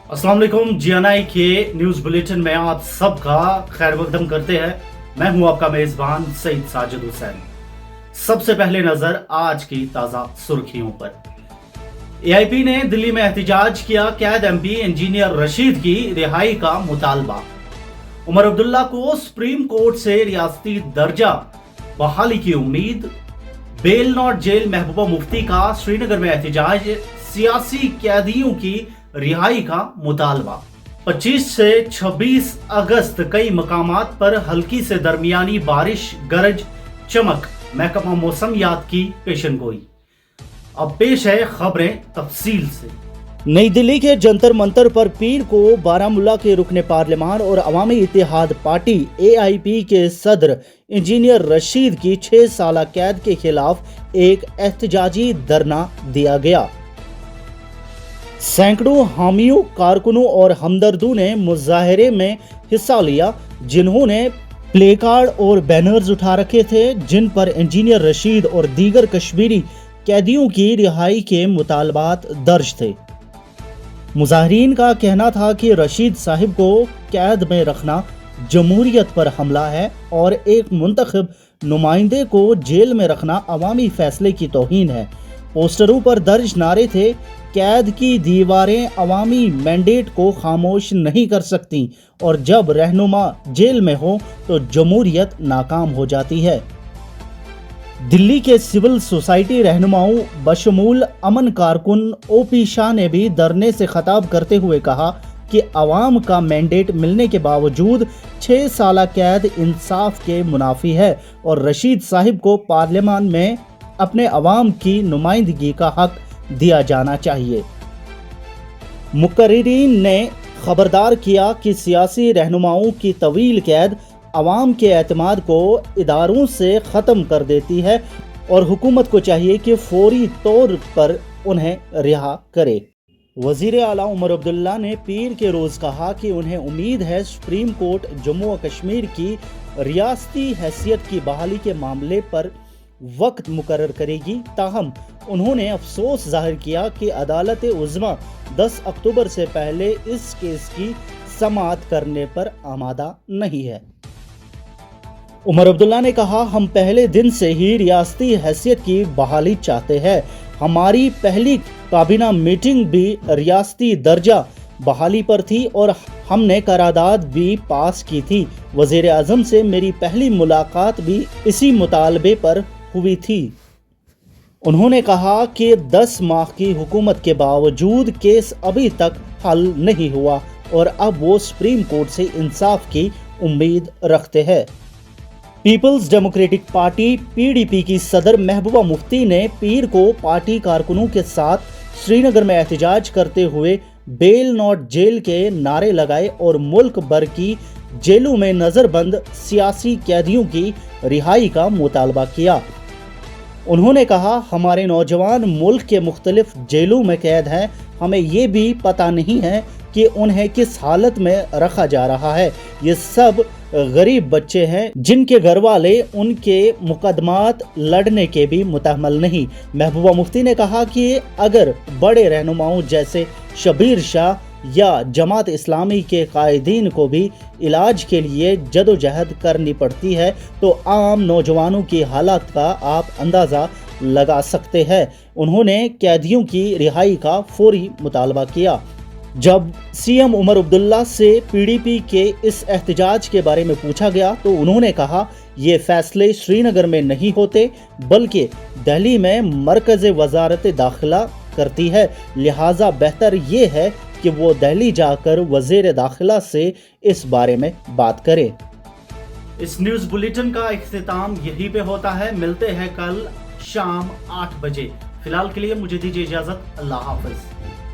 अस्सलाम वालेकुम। जीएनआई के न्यूज बुलेटिन में आप सबका खैर मकदम करते हैं। मैं हूं आपका मेजबान सईद साजिद हुसैन। सबसे पहले नजर आज की ताजा सुर्खियों पर। एआईपी ने दिल्ली में एहतजाज किया, कैद एमपी इंजीनियर रशीद की रिहाई का मुतालबा। उमर अब्दुल्ला को सुप्रीम कोर्ट से रियासती दर्जा बहाली की उम्मीद। Bell not jail Mehbooba Mufti का श्रीनगर में एहतजाज, सियासी कैदियों की रिहाई का मुतालबा। 25 से 26 अगस्त कई मकामात पर हल्की से दरमियानी बारिश, गरज चमक, महकमा मौसमियात की पेशनगोई। अब पेश है खबरें तफसील से। नई दिल्ली के जंतर मंतर पर पीर को बारामूला के रुकने पार्लियामान और अवामी इत्तेहाद पार्टी एआईपी के सदर इंजीनियर रशीद की 6 साल कैद के खिलाफ एक एहतजाजी धरना दिया गया। सैकड़ों हामियों, कारकुनों और हमदर्दों ने मुजाहरे में हिस्सा लिया, जिन्होंने प्ले कार्ड और बैनर्स उठा रखे थे, जिन पर इंजीनियर रशीद और दीगर कश्मीरी कैदियों की रिहाई के मुतालबात दर्ज थे। मुजाहरीन का कहना था कि रशीद साहिब को कैद में रखना जमहूरियत पर हमला है और एक मुंतखब नुमाइंदे को जेल में रखना अवामी फैसले की तौहीन है। पोस्टरों पर दर्ज नारे थे, कैद की दीवारें अवामी मैंडेट को खामोश नहीं कर सकती और जब रहनुमा जेल में हो तो जमहूरियत नाकाम हो जाती है। दिल्ली के सिविल सोसाइटी रहनुमाओं बशमूल अमन कारकुन ओपी शाह ने भी धरने से खिताब करते हुए कहा कि अवाम का मैंडेट मिलने के बावजूद 6 साल कैद इंसाफ के मुनाफी है और रशीद साहिब को पार्लियामान में अपने अवाम की नुमाइंदगी का हक दिया जाना चाहिए। मुकर्रिरीन ने खबरदार किया कि सियासी रहनुमाओं की तवील कैद अवाम के एतमाद को इदारों से ख़त्म कर देती है और हुकूमत को चाहिए कि फौरी तौर पर उन्हें रिहा करे। वज़ीर आला उमर अब्दुल्ला ने पीर के रोज़ कहा कि उन्हें उम्मीद है सुप्रीम कोर्ट जम्मू और कश्मीर की रियासती हैसियत की बहाली के मामले पर वक्त मुकर्रर करेगी। ताहम उन्होंने अफसोस जाहिर किया कि अदालत उज़्मा 10 अक्टूबर से पहले इस केस की समाअत करने पर आमादा नहीं है। उमर अब्दुल्ला ने कहा, हम पहले दिन से ही रियासती हैसियत की बहाली चाहते हैं। हमारी पहली काबीना मीटिंग भी रियासती दर्जा बहाली पर थी और हमने करारदाद भी पास की थी। वज़ीर आज़म से मेरी पहली मुलाकात भी इसी मुतालबे पर हुई थी। उन्होंने कहा कि 10 माह की हुकूमत के बावजूद केस अभी तक हल नहीं हुआ और अब वो सुप्रीम कोर्ट से इंसाफ की उम्मीद रखते हैं। पीपल्स डेमोक्रेटिक पार्टी पीडीपी की सदर महबूबा मुफ्ती ने पीर को पार्टी कारकुनों के साथ श्रीनगर में एहतजाज करते हुए बेल नॉट जेल के नारे लगाए और मुल्क भर की जेलों में नजरबंद सियासी कैदियों की रिहाई का मुतालबा किया। उन्होंने कहा, हमारे नौजवान मुल्क के मुख्तलिफ जेलों में कैद हैं, हमें ये भी पता नहीं है कि उन्हें किस हालत में रखा जा रहा है। ये सब गरीब बच्चे हैं जिनके घर वाले उनके मुकदमात लड़ने के भी मुतहम्मल नहीं। महबूबा मुफ्ती ने कहा कि अगर बड़े रहनुमाओं जैसे शबीर शाह या जमात इस्लामी के कायदीन को भी इलाज के लिए जदोजहद करनी पड़ती है तो आम नौजवानों की हालत का आप अंदाज़ा लगा सकते हैं। उन्होंने कैदियों की रिहाई का फौरी मुतालबा किया। जब सीएम उमर अब्दुल्ला से पीडीपी के इस एहतजाज के बारे में पूछा गया तो उन्होंने कहा, ये फैसले श्रीनगर में नहीं होते बल्कि दिल्ली में मरकज़ वज़ारत दाखिला करती है, लिहाजा बेहतर ये है कि वो दिल्ली जाकर वज़ीर दाखिला से इस बारे में बात करें। इस न्यूज़ बुलेटिन का इख्तिताम यहीं पे होता है। मिलते हैं कल शाम 8 बजे। फिलहाल के लिए मुझे दीजिए इजाज़त। अल्लाह हाफ़िज़।